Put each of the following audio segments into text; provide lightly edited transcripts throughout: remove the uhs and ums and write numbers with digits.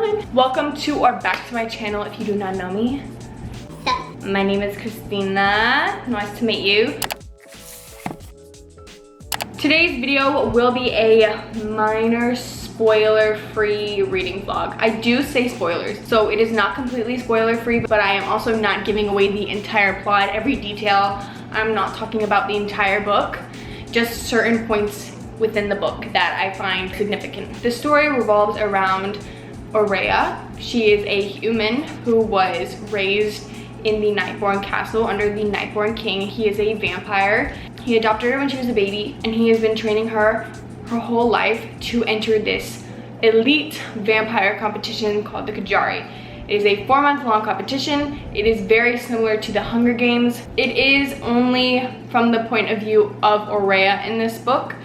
on? Welcome to or back to my channel if you do not know me. My name is Christina. Nice to meet you. Today's video will be a minor spoiler-free reading vlog. I do say spoilers, so it is not completely spoiler-free, but I am also not giving away the entire plot, every detail. I'm not talking about the entire book, just certain points within the book that I find significant. The story revolves around Aurea. She is a human who was raised in the Nightborn castle under the Nightborn king. He is a vampire. He adopted her when she was a baby, and he has been training her whole life to enter this elite vampire competition called the Kajari. It is a 4-month-long competition. It is very similar to the Hunger Games. It is only from the point of view of Aurea in this book,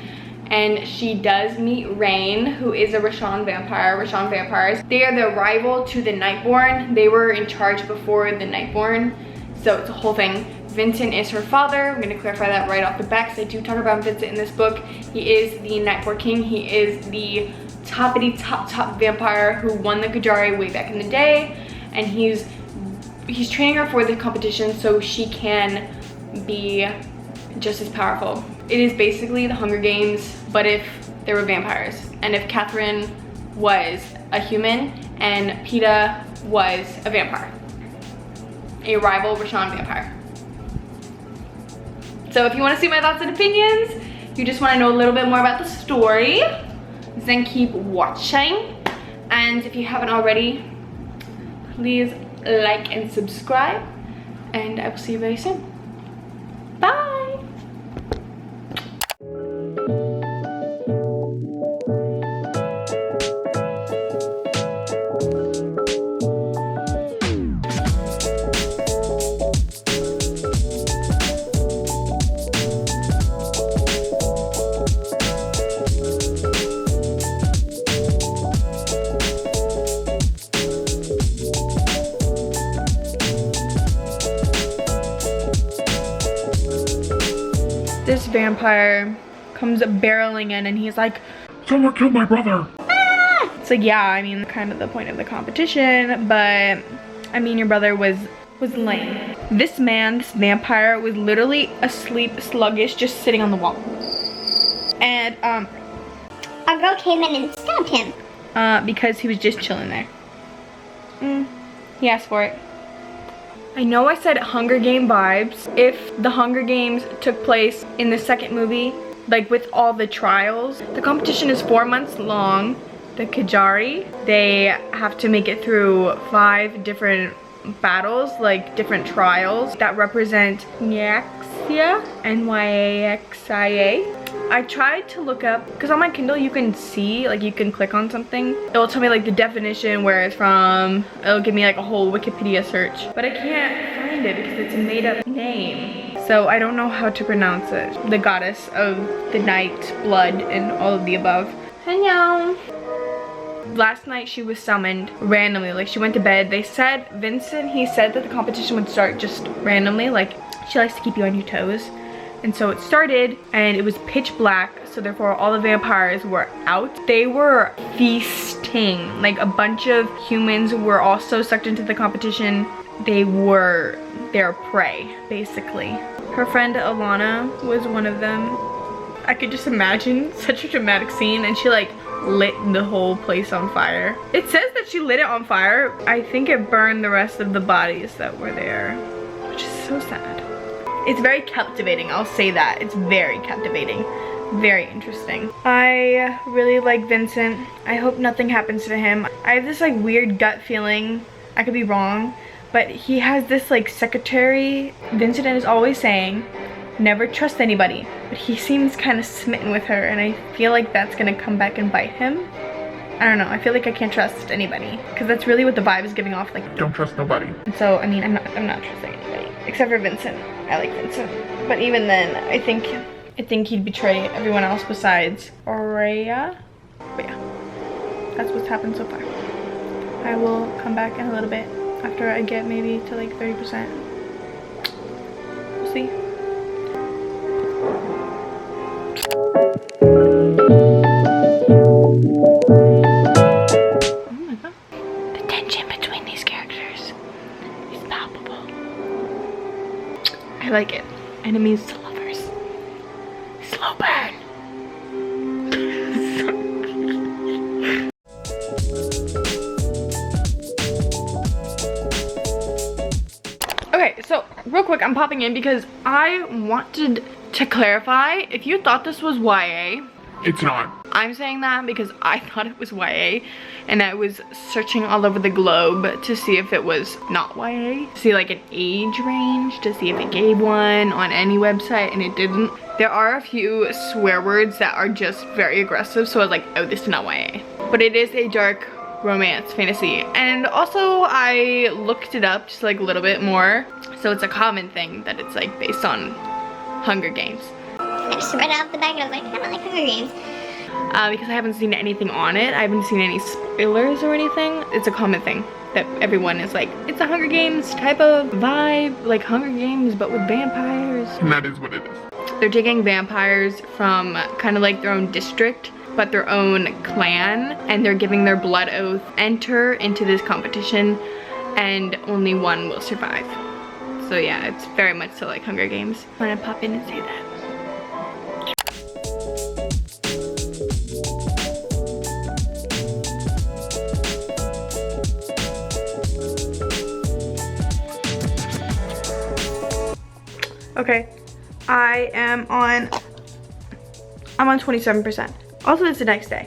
and she does meet Rain, who is a Rashan vampire. Rashan vampires, they are the rival to the Nightborn. They were in charge before the Nightborn, so it's a whole thing. Vincent is her father. I'm gonna clarify that right off the bat because I do talk about Vincent in this book. He is the Nightborn king. He is the toppity top vampire who won the Kajari way back in the day, and he's training her for the competition so she can be just as powerful. It is basically the Hunger Games, but if there were vampires, and if Catherine was a human and Peta was a vampire, a rival Rashan vampire. So if you want to see my thoughts and opinions, you just want to know a little bit more about the story, then keep watching. And if you haven't already, please like and subscribe, and I will see you very soon. Bye. This vampire comes barreling in and he's like, "Someone killed my brother!" Ah! It's like, yeah, I mean, kind of the point of the competition, but I mean, your brother was lame. This man, this vampire, was literally asleep, sluggish, just sitting on the wall. And a girl came in and stabbed him. Because he was just chilling there. He asked for it. I know I said Hunger Game vibes. If the Hunger Games took place in the second movie, like with all the trials, the competition is 4 months long. The Kajari, they have to make it through 5 different battles, like different trials that represent NYAXIA, NYAXIA. I tried to look up, because on my Kindle you can see, like you can click on something. It will tell me like the definition, where it's from. It'll give me like a whole Wikipedia search. But I can't find it because it's a made up name. So I don't know how to pronounce it. The goddess of the night, blood, and all of the above. Hello. Last night she was summoned randomly, like she went to bed. They said, Vincent, he said that the competition would start just randomly, like she likes to keep you on your toes. And so it started, and it was pitch black, so therefore all the vampires were out. They were feasting. Like a bunch of humans were also sucked into the competition. They were their prey, basically. Her friend Alana was one of them. I could just imagine such a dramatic scene, and she like lit the whole place on fire. It says that she lit it on fire. I think it burned the rest of the bodies that were there, which is so sad. It's very captivating, I'll say that. It's very captivating, very interesting. I really like Vincent. I hope nothing happens to him. I have this like weird gut feeling, I could be wrong, but he has this like secretary. Vincent is always saying, never trust anybody, but he seems kind of smitten with her, and I feel like that's gonna come back and bite him. I don't know, I feel like I can't trust anybody, because that's really what the vibe is giving off, like, Don't trust nobody. and so I mean, I'm not trusting anybody except for Vincent. I like Vincent, but even then I think he'd betray everyone else besides Aurea. But yeah, that's what's happened so far. I will come back in a little bit after I get maybe to like 30%. We'll see. enemies to lovers. Slow burn. Okay, so real quick, I'm popping in because I wanted to clarify if you thought this was YA. It's not. I'm saying that because I thought it was YA and I was searching all over the globe to see if it was not YA, to see like an age range, to see if it gave one on any website, and it didn't. There are a few swear words that are just very aggressive, so I was like, oh, this is not YA. But it is a dark romance fantasy, and also I looked it up just like a little bit more, so it's a common thing that it's like based on Hunger Games. I just read out the back and I was like, I don't like Hunger Games. Because I haven't seen anything on it. I haven't seen any spoilers or anything. It's a common thing that everyone is like, it's a Hunger Games type of vibe, like Hunger Games but with vampires. And that is what it is. They're taking vampires from kind of like their own district, but their own clan, and they're giving their blood oath, enter into this competition, and only one will survive. So yeah, it's very much so like Hunger Games. I'm gonna pop in and say that. Okay, I'm on 27%. Also, it's the next day.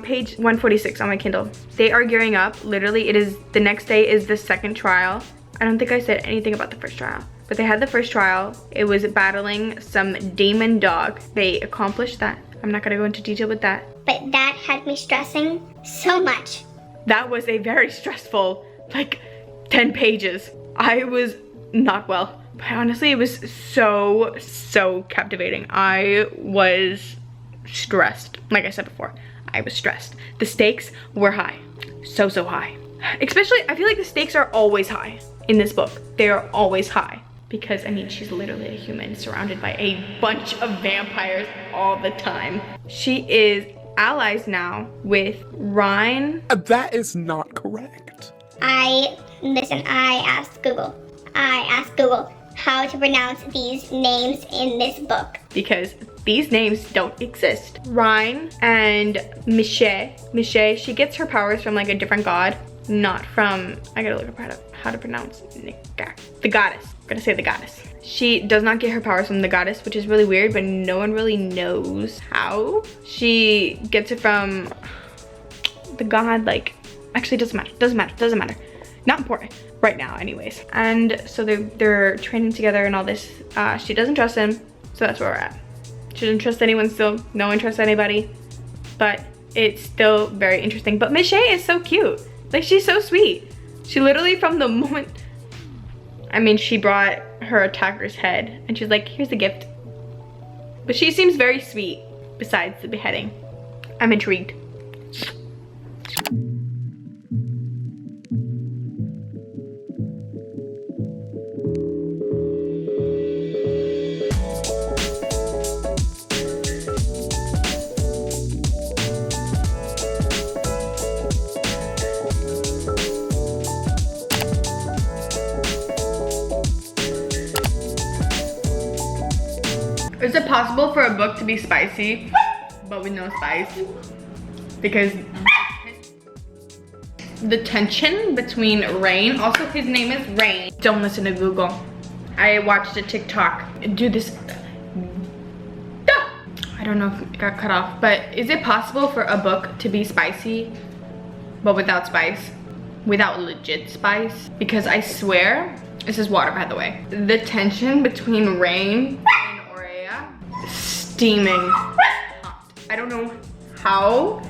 Page 146 on my Kindle. They are gearing up. Literally, the next day is the second trial. I don't think I said anything about the first trial, but they had the first trial. It was battling some demon dog. They accomplished that. I'm not gonna go into detail with that. But that had me stressing so much. That was a very stressful, like 10 pages. I was not well. But honestly, it was so captivating. I was stressed. Like I said before, I was stressed. The stakes were high. So high. Especially, I feel like the stakes are always high in this book. They are always high. Because, I mean, she's literally a human surrounded by a bunch of vampires all the time. She is allies now with Rhine. That is not correct. I asked Google how to pronounce these names in this book. Because these names don't exist. Rhine and Michelle, she gets her powers from like a different god, not from, I gotta look up how to pronounce the goddess. I'm gonna say the goddess. She does not get her powers from the goddess, which is really weird, but no one really knows how. She gets it from the god, like, actually doesn't matter. Not important right now anyways. And so they're training together and all this. She doesn't trust him, so that's where we're at. She doesn't trust anyone still. No one trusts anybody, but it's still very interesting. But Michelle is so cute. Like, she's so sweet. She literally, from the moment, I mean, she brought her attacker's head and she's like, here's a gift. But she seems very sweet besides the beheading. I'm intrigued. Is it possible for a book to be spicy, but with no spice? Because the tension between Rain, also his name is Rain. Don't listen to Google. I watched a TikTok do this. I don't know if it got cut off, but is it possible for a book to be spicy, but without spice? Without legit spice? Because I swear, this is water by the way. The tension between Rain steaming hot. I don't know how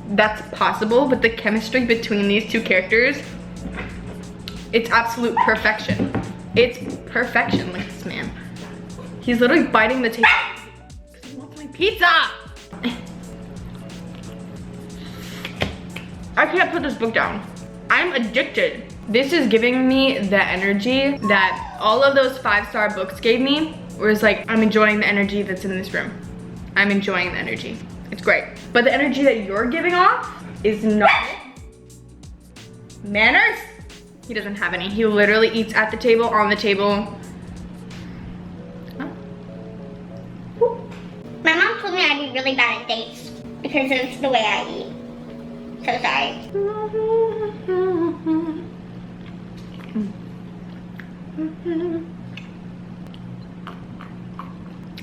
that's possible, but the chemistry between these two characters, it's absolute perfection. It's perfection. Look at this man. He's literally biting the table because he wants my pizza. I can't put this book down. I'm addicted. This is giving me the energy that all of those 5-star books gave me. Where it's like, I'm enjoying the energy that's in this room. I'm enjoying the energy. It's great. But the energy that you're giving off is not manners. He doesn't have any. He literally eats at the table, on the table. Oh, because of the way I eat. So sorry.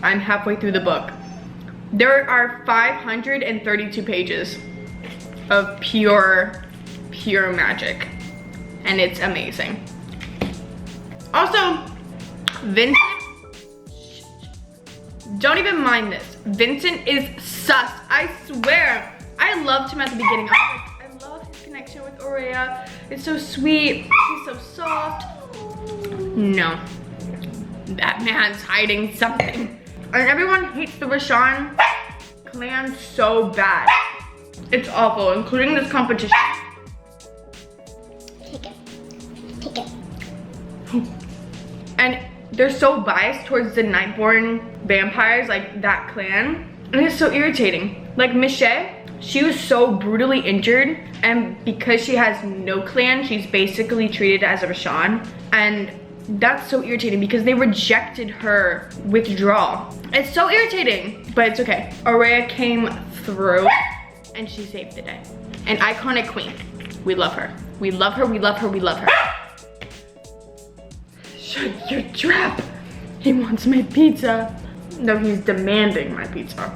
I'm halfway through the book. There are 532 pages of pure magic, and it's amazing. Also, Vincent, don't even mind this. Vincent is sus, I swear. I loved him at the beginning. I love his connection with Aurea. It's so sweet, he's so soft. No, that man's hiding something. And everyone hates the Rashawn clan so bad. It's awful, including this competition. Take it. Take it. And they're so biased towards the Nightborn vampires, like that clan. And it's so irritating. Like Michelle, she was so brutally injured, and because she has no clan, she's basically treated as a Rashawn. And that's so irritating because they rejected her withdrawal. It's so irritating, but it's okay. Aurea came through and she saved the day. An iconic queen. We love her. We love her, we love her, we love her. Shut your trap. He wants my pizza. No, he's demanding my pizza.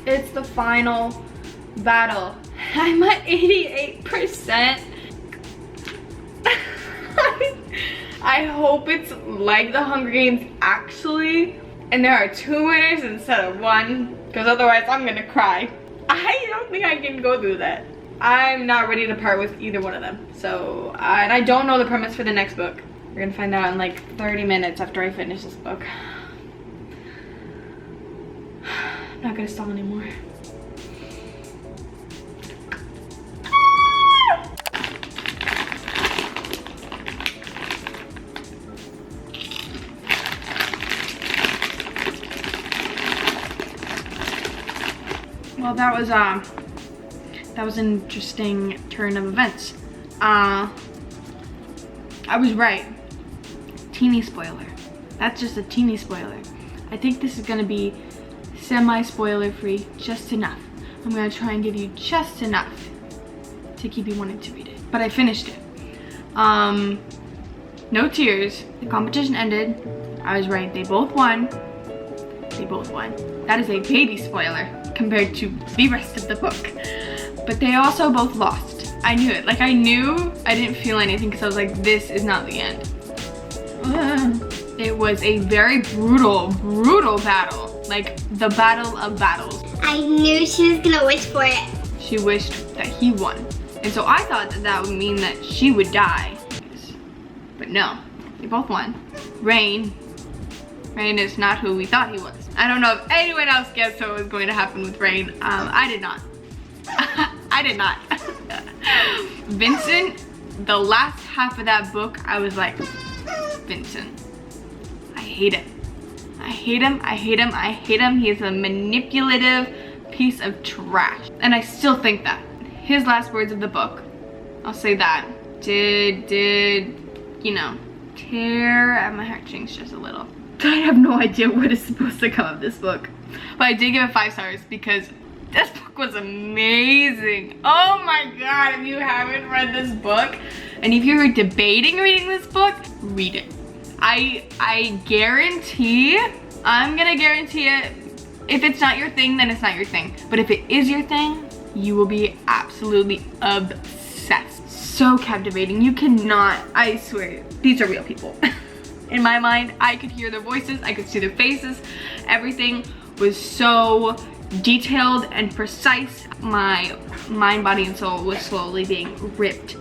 It's the final battle. I'm at 88%. I hope it's like the Hunger Games actually, and there are 2 winners instead of 1, because otherwise I'm gonna cry. I don't think I can go through that. I'm not ready to part with either one of them. So, and I don't know the premise for the next book. We're gonna find out in like 30 minutes after I finish this book. I'm not gonna stall anymore. Well, that was an interesting turn of events. I was right. Teeny spoiler. That's just a teeny spoiler. I think this is gonna be semi-spoiler free, just enough. I'm gonna try and give you just enough to keep you wanting to read it. But I finished it. No tears. The competition ended. I was right. They both won. They both won. That is a baby spoiler compared to the rest of the book. But they also both lost. I knew it. Like, I knew I didn't feel anything because I was like, this is not the end. It was a very brutal battle. Like, the battle of battles. I knew she was gonna wish for it. She wished that he won. And so I thought that that would mean that she would die. But no, they both won. Rain is not who we thought he was. I don't know if anyone else guessed what was going to happen with Rain. I did not. I did not. Vincent, the last half of that book, I was like, Vincent, I hate him. I hate him, I hate him, I hate him. He is a manipulative piece of trash. And I still think that. His last words of the book, I'll say that, did, you know, tear at my heartstrings just a little. I have no idea what is supposed to come of this book. But I did give it 5 stars because this book was amazing. Oh my god, if you haven't read this book, and if you're debating reading this book, read it. I guarantee, I'm gonna guarantee it, if it's not your thing, then it's not your thing. But if it is your thing, you will be absolutely obsessed. So captivating, you cannot, I swear, these are real people. In my mind, I could hear their voices, I could see their faces. Everything was so detailed and precise. My mind, body, and soul was slowly being ripped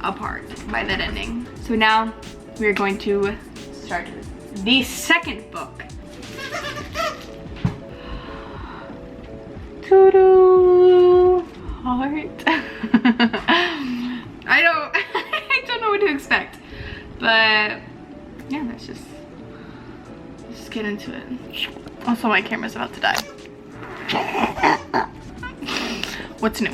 apart by that ending. So now we're going to start the second book. Doo-doo, heart. I don't know what to expect, but yeah, let's just get into it. Also, my camera's about to die. What's new?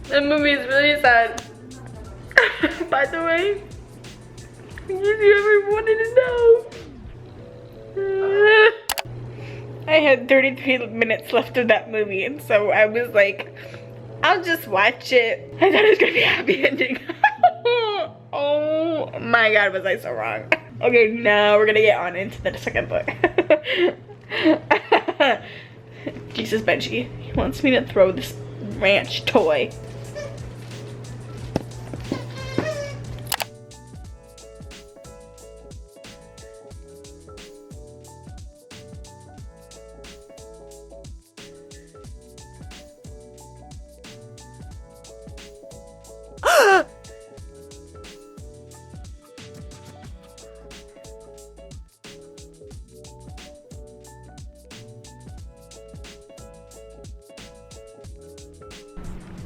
That movie is really sad. By the way, in case you ever wanted to know. I had 33 minutes left of that movie, and so I was like, I'll just watch it. I thought it was gonna be a happy ending. Oh my god, was I so wrong. Okay, now we're gonna get on into the second book. Jesus, Benji. He wants me to throw this ranch toy.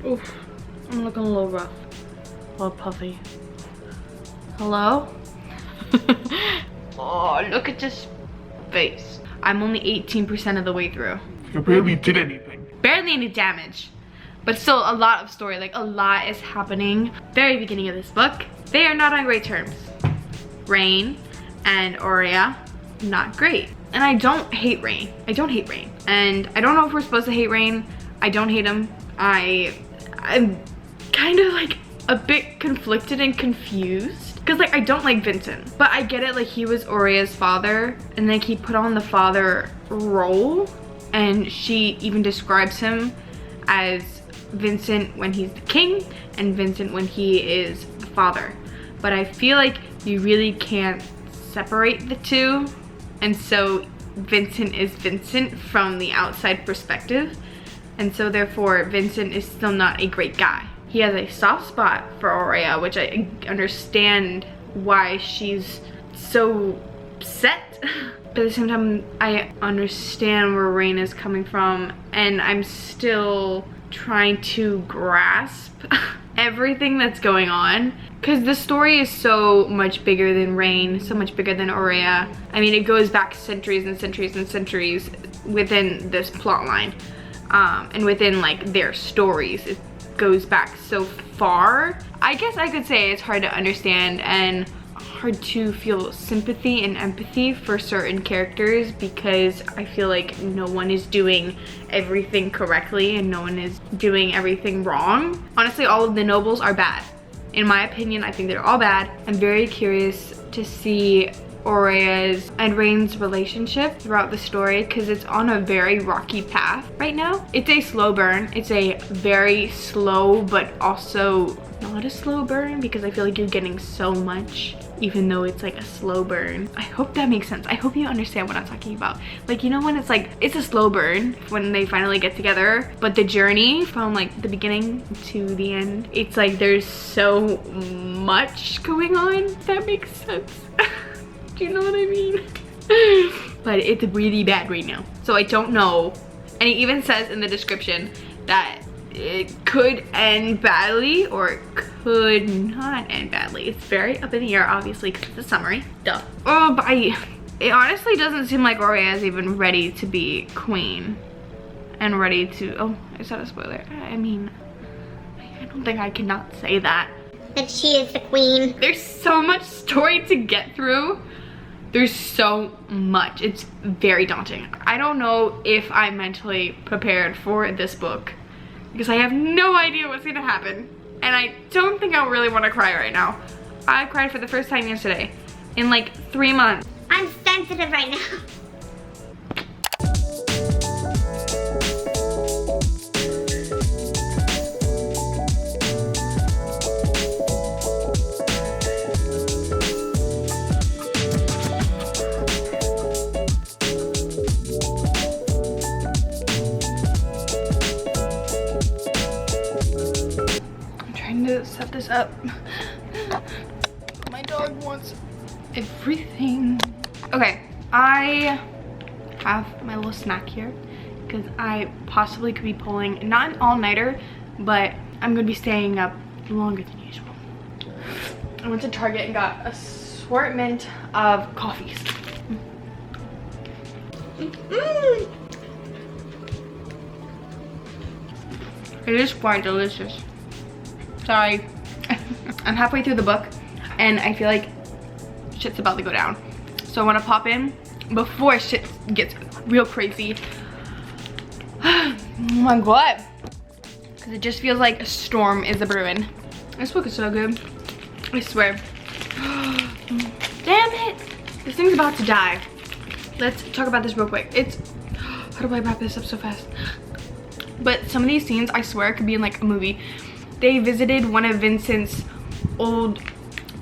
Oof, I'm looking a little rough. A little puffy. Hello? Oh, look at this face. I'm only 18% of the way through. You barely did anything. Barely any damage. But still a lot of story, like a lot is happening. Very beginning of this book. They are not on great terms. Rain and Aurea, not great. And I don't hate Rain. I don't hate Rain. And I don't know if we're supposed to hate Rain. I don't hate him. I'm kind of like a bit conflicted and confused. Because like I don't like Vincent. But I get it, like he was Aurea's father. And like he put on the father role. And she even describes him as Vincent when he's the king and Vincent when he is the father. But I feel like you really can't separate the two. And so Vincent is Vincent from the outside perspective. And so therefore Vincent is still not a great guy. He has a soft spot for Aurea, which I understand why she's so upset. But at the same time, I understand where Rain is coming from, and I'm still trying to grasp everything that's going on. Because the story is so much bigger than Rain, so much bigger than Aurea. I mean, it goes back centuries and centuries and centuries within this plot line. And within like their stories, it goes back so far. I guess I could say it's hard to understand and hard to feel sympathy and empathy for certain characters because I feel like no one is doing everything correctly and no one is doing everything wrong. Honestly, all of the nobles are bad. In my opinion, I think they're all bad. I'm very curious to see Aurea's and Rain's relationship throughout the story because it's on a very rocky path right now. It's a slow burn. It's a very slow but also not a slow burn because I feel like you're getting so much even though it's like a slow burn. I hope that makes sense. I hope you understand what I'm talking about. Like, you know, when it's like, it's a slow burn when they finally get together, but the journey from like the beginning to the end, it's like there's so much going on, if that makes sense. Do you know what I mean? But it's really bad right now. So I don't know. And it even says in the description that it could end badly or it could not end badly. It's very up in the air, obviously, because it's a summary. Duh. Oh, but it honestly doesn't seem like Aurea is even ready to be queen. And ready to, oh, is that a spoiler? I mean, I don't think I cannot say that. That she is the queen. There's so much story to get through. There's so much. It's very daunting. I don't know if I'm mentally prepared for this book because I have no idea what's gonna happen. And I don't think I really want to cry right now. I cried for the first time yesterday in like 3 months. I'm sensitive right now. Set this up. Put was everything. Okay, I have my little snack here because I possibly could be pulling not an all-nighter, but I'm gonna be staying up longer than usual. I went to Target and got an assortment of coffees. It is quite delicious. Sorry. I'm halfway through the book and I feel like shit's about to go down. So I want to pop in before shit gets real crazy. Oh my god. Because it just feels like a storm is a brewing. This book is so good. I swear. Damn it. This thing's about to die. Let's talk about this real quick. How do I wrap this up so fast? But some of these scenes, I swear, could be in like a movie. They visited one of Vincent's old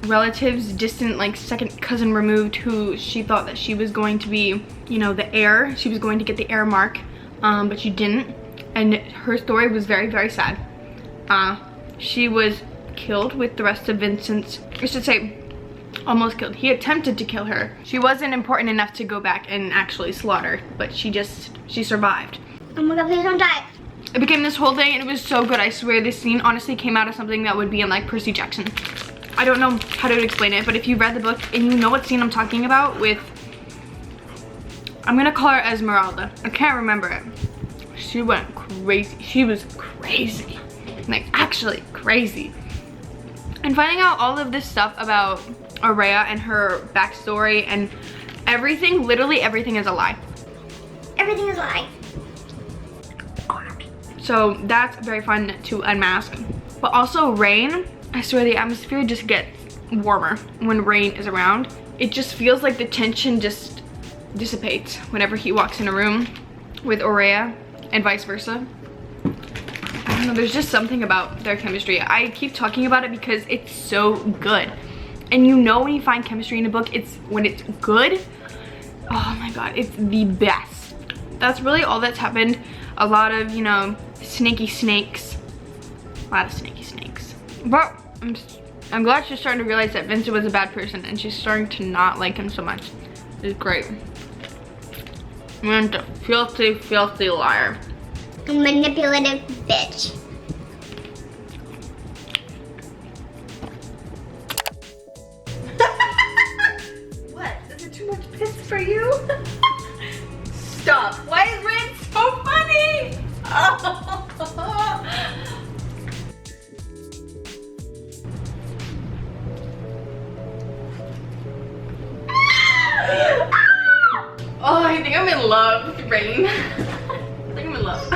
relatives, distant, like second cousin removed, who she thought that she was going to be, you know, the heir. She was going to get the heir mark, but she didn't. And her story was very, very sad. She was killed with the rest of Vincent's, I should say, almost killed. He attempted to kill her. She wasn't important enough to go back and actually slaughter, but she survived. Oh my god, please don't die. It became this whole thing and it was so good. I swear this scene honestly came out of something that would be in like Percy Jackson. I don't know how to explain it, but if you read the book and you know what scene I'm talking about with, I'm gonna call her Esmeralda. I can't remember it. She went crazy. She was crazy. Like actually crazy. And finding out all of this stuff about Aurea and her backstory and everything, literally everything is a lie. Everything is a lie. So that's very fun to unmask. But also rain, I swear the atmosphere just gets warmer when rain is around. It just feels like the tension just dissipates whenever he walks in a room with Aurea and vice versa. I don't know, there's just something about their chemistry. I keep talking about it because it's so good. And you know when you find chemistry in a book, when it's good, oh my god, it's the best. That's really all that's happened. A lot of, you know, snaky snakes. A lot of snaky snakes. But I'm glad she's starting to realize that Vincent was a bad person and she's starting to not like him so much. It's great. And a filthy, filthy liar. A manipulative bitch. What? Is it too much piss for you? Stop. Why is Rain so funny? Oh, I think I'm in love with Rain. I think I'm in love.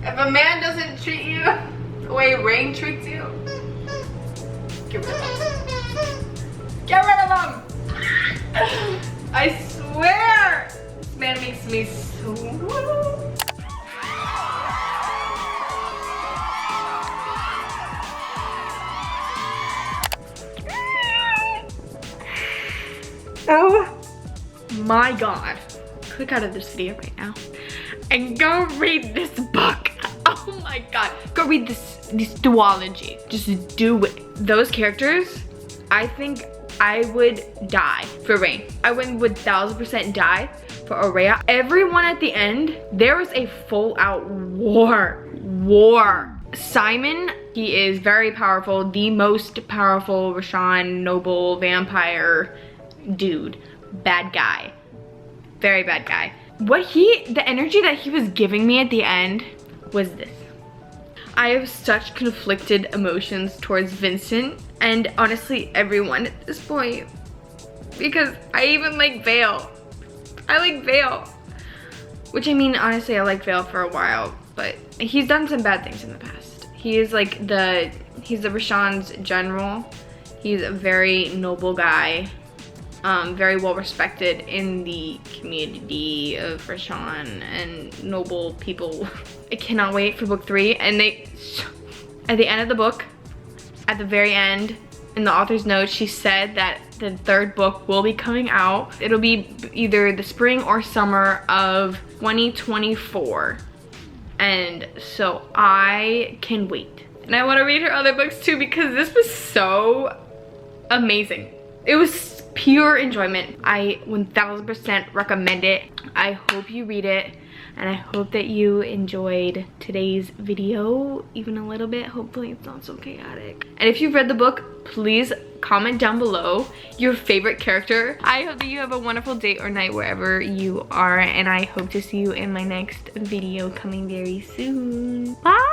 If a man doesn't treat you the way Rain treats you, get rid of him. Get rid of him! I swear! This man makes me so... Oh my god. Click out of this video right now and go read this book. Oh my god. Go read this duology. Just do it. Those characters, I think I would die for Rain. I would 1000% die for Aurea. Everyone at the end, there was a full out war. Simon, he is very powerful. The most powerful Rashawn noble vampire dude. Bad guy. Very bad guy. The energy that he was giving me at the end was this. I have such conflicted emotions towards Vincent and honestly everyone at this point, because I even like Vale. I like Vale. Which I mean, honestly, I like Vale for a while, but he's done some bad things in the past. He is like he's the Rashawn's general. He's a very noble guy. Very well respected in the community of Rashawn and noble people. I cannot wait for book 3. And at the end of the book, at the very end, in the author's notes, she said that the 3rd book will be coming out. It'll be either the spring or summer of 2024. And so I can wait. And I want to read her other books too because this was so amazing. It was pure enjoyment. I 1000% recommend it. I hope you read it. And I hope that you enjoyed today's video even a little bit. Hopefully it's not so chaotic. And if you've read the book, please comment down below your favorite character. I hope that you have a wonderful day or night wherever you are. And I hope to see you in my next video coming very soon. Bye!